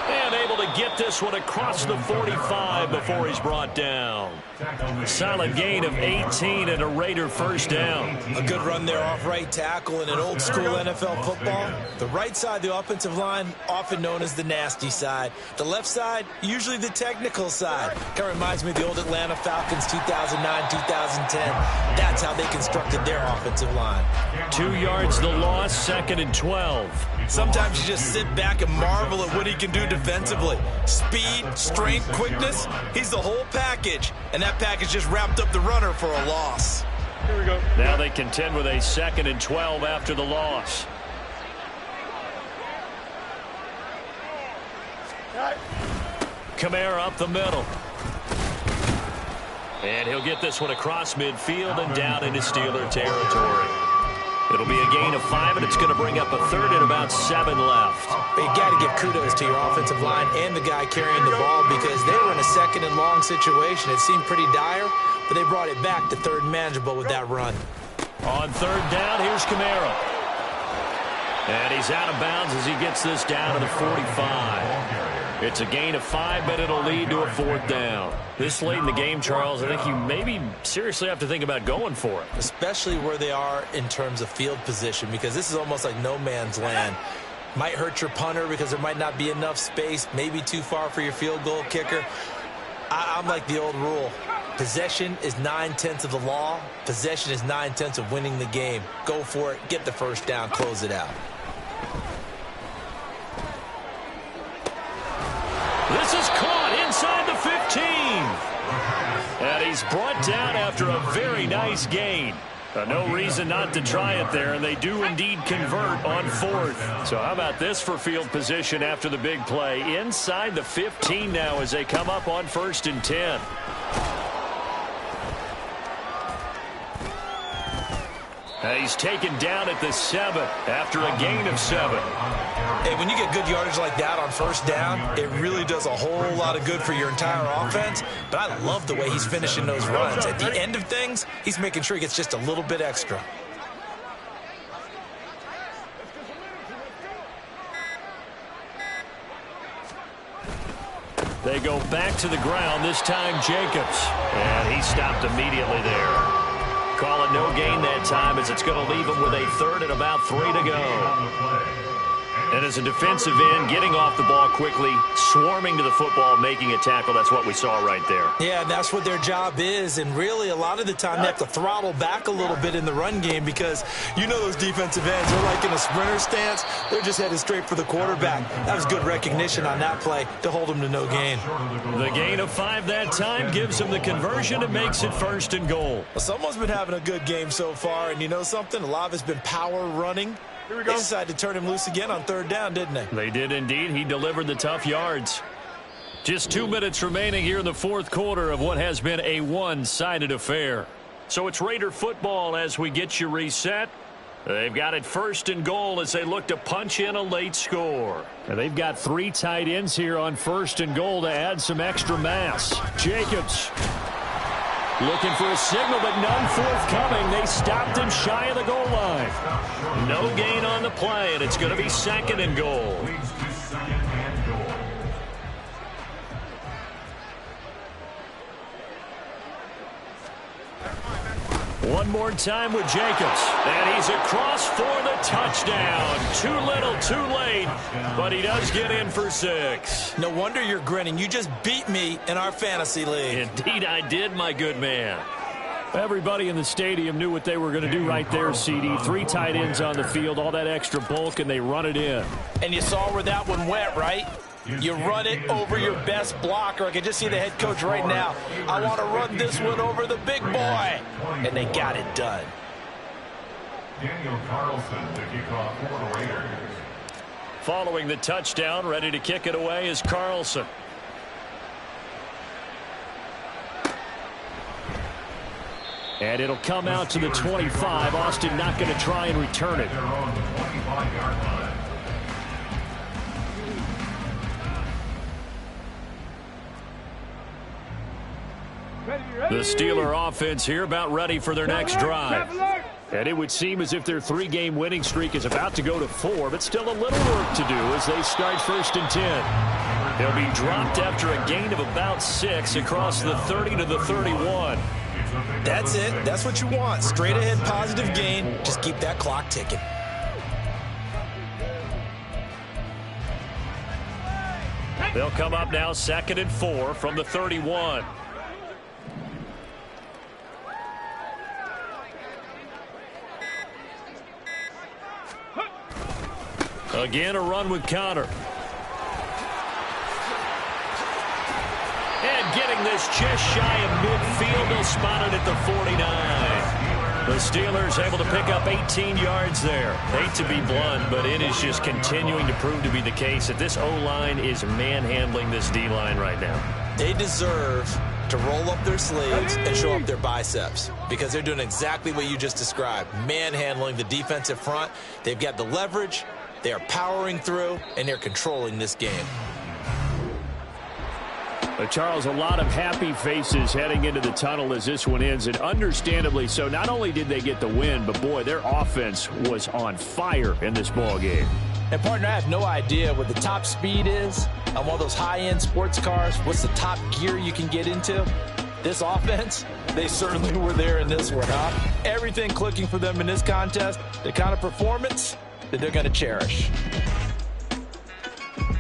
And able able to get this one across the 45 before he's brought down. Solid gain of 18 and a Raider first down. A good run there off right tackle in an old school NFL football. The right side of the offensive line, often known as the nasty side. The left side, usually the technical side. Kind of reminds me of the old Atlanta Falcons 2009, 2010. That's how they constructed their offensive line. 2 yards the loss, 2nd and 12. Sometimes you just sit back and marvel at what he can do defensively. Speed, strength, quickness, he's the whole package. And that package just wrapped up the runner for a loss. Here we go. Now they contend with a 2nd and 12 after the loss. Kamara up the middle. And he'll get this one across midfield and down into Steeler territory. It'll be a gain of 5, and it's going to bring up a 3rd and about 7 left. But you got to give kudos to your offensive line and the guy carrying the ball because they were in a 2nd and long situation. It seemed pretty dire, but they brought it back to 3rd and manageable with that run. On 3rd down, here's Kamara. And he's out of bounds as he gets this down to the 45. It's a gain of 5, but it'll lead to a 4th down. This late in the game, Charles, I think you maybe seriously have to think about going for it. Especially where they are in terms of field position, because this is almost like no man's land. Might hurt your punter because there might not be enough space, maybe too far for your field goal kicker. I'm like the old rule. Possession is 9/10 of the law. Possession is 9/10 of winning the game. Go for it, get the first down, close it out. This is caught inside the 15. And he's brought down after a very nice gain. No reason not to try it there, and they do indeed convert on 4th. So how about this for field position after the big play? Inside the 15 now as they come up on 1st and 10. He's taken down at the 7 after a gain of 7. Hey, when you get good yardage like that on 1st down, it really does a whole lot of good for your entire offense. But I love the way he's finishing those runs. At the end of things, he's making sure he gets just a little bit extra. They go back to the ground, this time Jacobs. And he stopped immediately there. Call it no gain that time as it's going to leave him with a 3rd and about 3 to go. And as a defensive end, getting off the ball quickly, swarming to the football, making a tackle, that's what we saw right there. Yeah, and that's what their job is. And really, a lot of the time, they have to throttle back a little bit in the run game because you know those defensive ends, they're like in a sprinter stance. They're just headed straight for the quarterback. That was good recognition on that play to hold him to no gain. The gain of 5 that time gives him the conversion and makes it 1st and goal. Well, someone's been having a good game so far, and you know something? A lot of it's been power running. Here we go. They decided to turn him loose again on 3rd down, didn't they? They did indeed. He delivered the tough yards. Just 2 minutes remaining here in the 4th quarter of what has been a one-sided affair. So it's Raider football as we get you reset. They've got it 1st and goal as they look to punch in a late score. And they've got 3 tight ends here on 1st and goal to add some extra mass. Jacobs looking for a signal, but none forthcoming. They stopped him shy of the goal line. No gain on the play, and it's going to be 2nd and goal. One more time with Jacobs. And he's across for the touchdown. Too little, too late, but he does get in for 6. No wonder you're grinning. You just beat me in our fantasy league. Indeed I did, my good man. Everybody in the stadium knew what they were going to do right there, CD. 3 tight ends on the field, all that extra bulk, and they run it in. And you saw where that one went, right? You run it over your best blocker. I can just see the head coach right now. I want to run this one over the big boy. And they got it done. Daniel Carlson to kick off for the Raiders. Following the touchdown, ready to kick it away is Carlson. And it'll come out to the 25. Austin not going to try and return it. They're on the 25-yard line. The Steeler offense here about ready for their next drive. And it would seem as if their 3-game winning streak is about to go to 4, but still a little work to do as they start 1st and 10. He'll be dropped after a gain of about 6 across the 30 to the 31. That's it. That's what you want. Straight ahead positive gain. Just keep that clock ticking. They'll come up now 2nd and 4 from the 31. Again, a run with Conner. And getting this just shy of midfield, they'll spot it at the 49. The Steelers able to pick up 18 yards there. Hate to be blunt, but it is just continuing to prove to be the case that this O-line is manhandling this D-line right now. They deserve to roll up their sleeves and show up their biceps because they're doing exactly what you just described, manhandling the defensive front. They've got the leverage. They are powering through, and they're controlling this game. Charles, a lot of happy faces heading into the tunnel as this one ends, and understandably so. Not only did they get the win, but, boy, their offense was on fire in this ball game. And, partner, I have no idea what the top speed is on one of those high-end sports cars. What's the top gear you can get into? This offense, they certainly were there in this one, huh? Everything clicking for them in this contest, the kind of performance that they're going to cherish.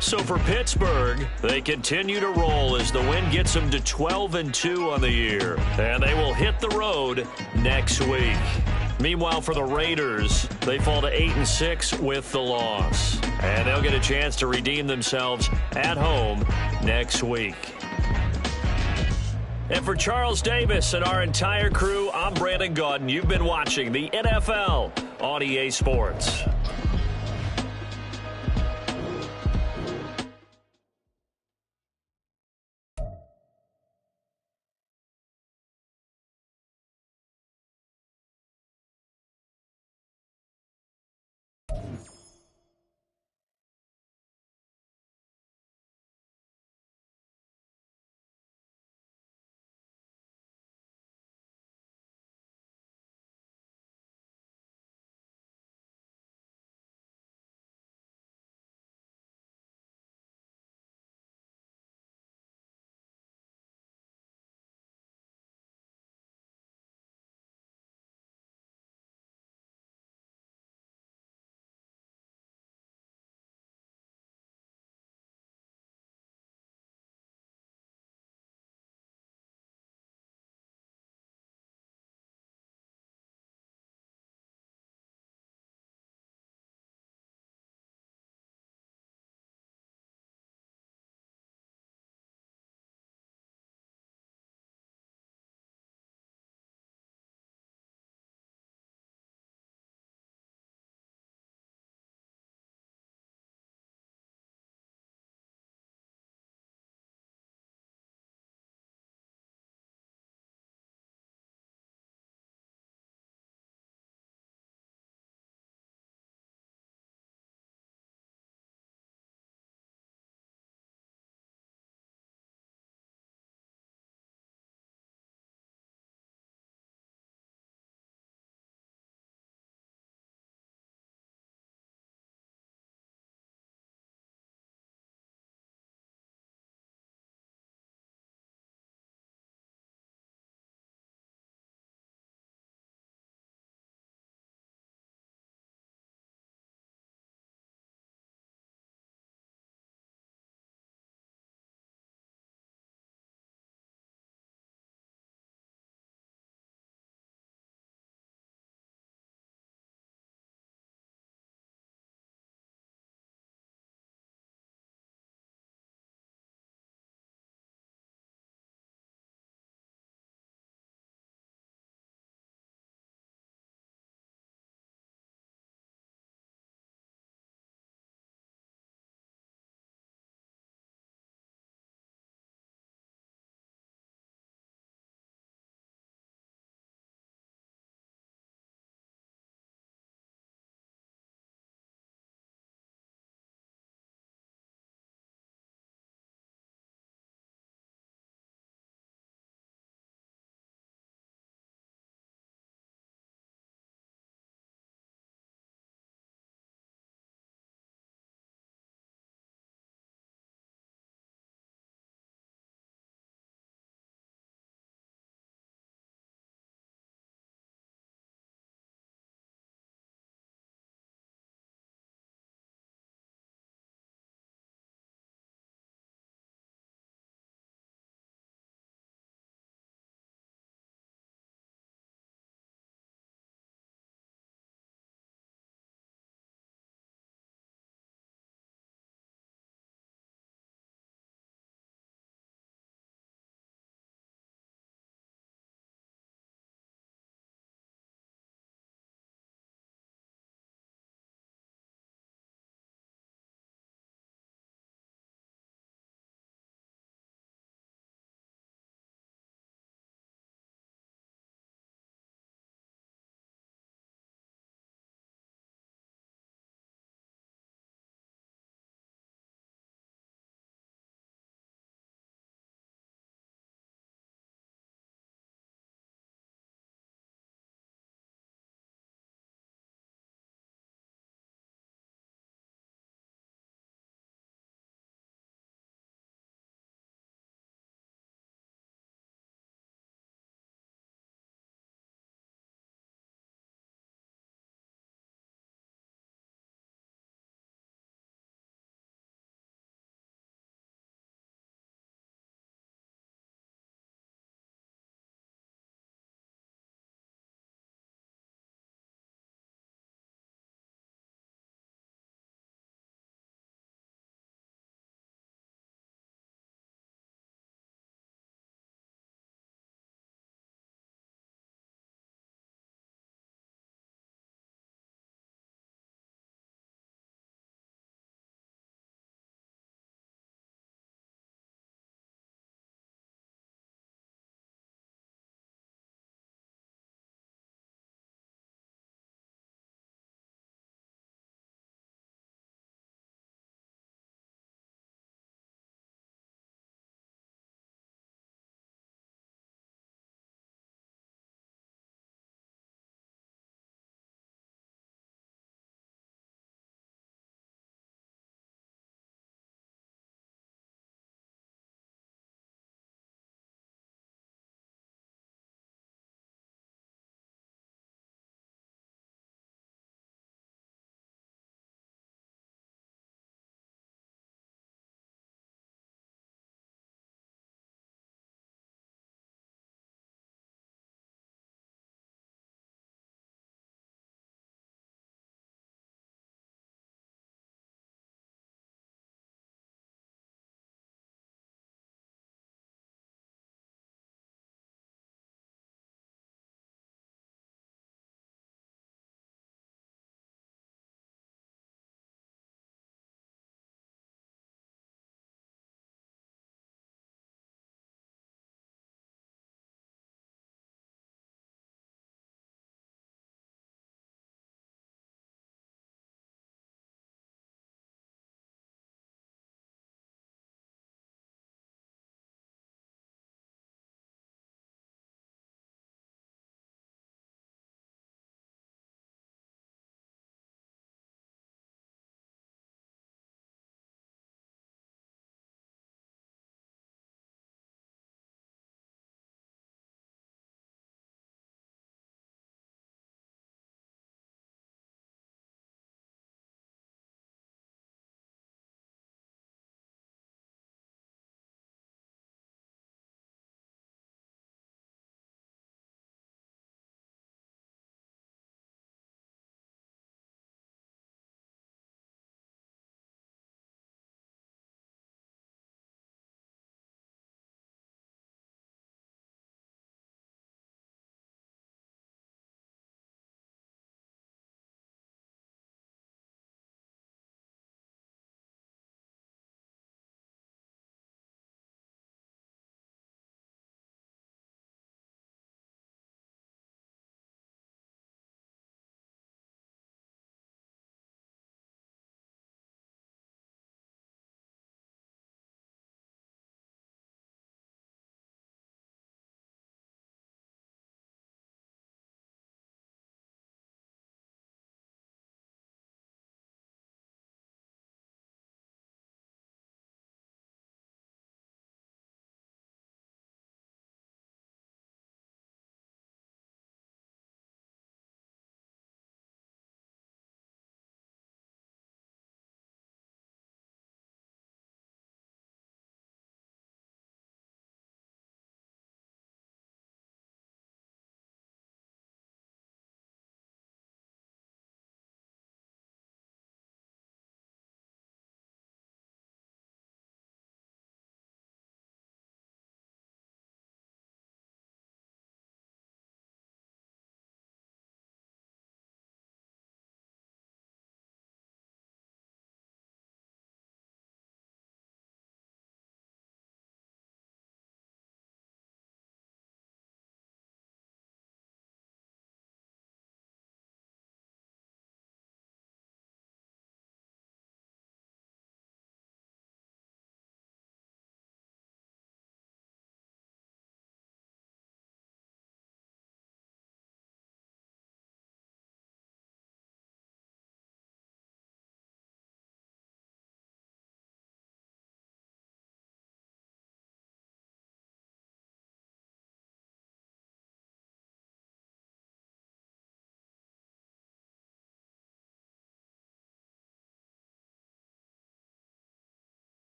So for Pittsburgh, they continue to roll as the win gets them to 12-2 on the year. And they will hit the road next week. Meanwhile, for the Raiders, they fall to 8-6 with the loss. And they'll get a chance to redeem themselves at home next week. And for Charles Davis and our entire crew, I'm Brandon Gaudin. You've been watching the NFL on EA Sports.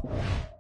down.